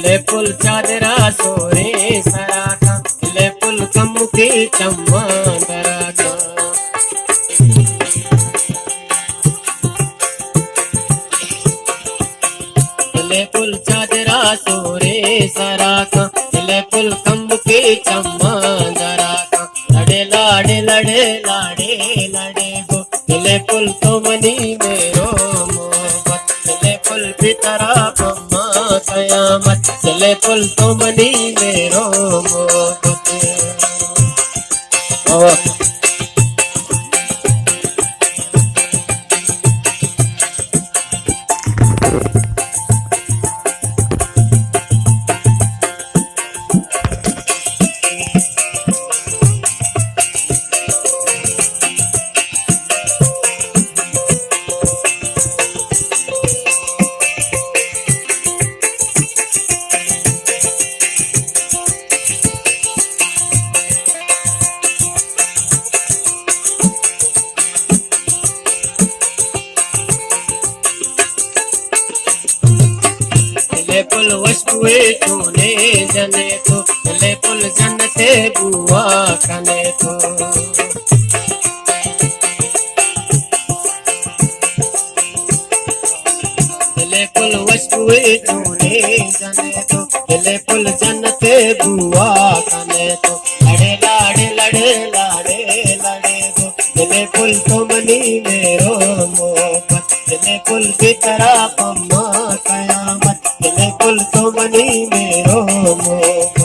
ले पुल चादरा सोरे सराखा ले पुल कमुकी चम्मा दरागा ले पुल चादरा सोरे सराखा ले पुल कमुकी चम्मा दरागा लड़े लाड़े लड़े लाड़े लड़े गो ले पुल तो मनी मेरो मोहब्बत ले पुल भीतरा पम्मा कयामत ले पुल तो मनी मेरो मोहब्बत ले पुल वस्तुए तूने जने तो ले पुल जन्नते बुआ कने तो ले पुल वस्तुए तूने जने तो ले पुल जन्नते बुआ कने तो लड़े लाड़े लड़े लाड़े लड़े गो ले पुल तो मनी मेरो मोहब्बत ले पुल की तरह पम्मा कयामत ले पुल तो मनी मेरो मोहब्बत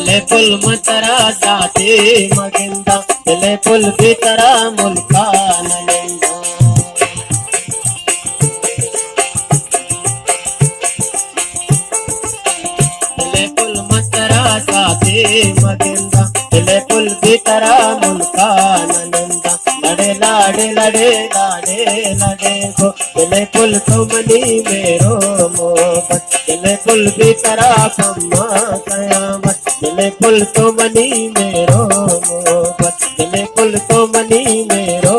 ले पुल मतरा जाते मगिंदा ले पुल भीतरा मुल्का नलिंदा ले पुल मतरा जाते मगिंदा ले पुल भीतरा मुल्का नलिंदा लड़े लाड़े लड़े लाड़े लड़े गो ले पुल तो मनी मेरो मोहब्बत ले पुल भीतरा पम्मा कयामत ले पुल तो मनी मेरो मोहब्बत ले पुल तो मनी मेरो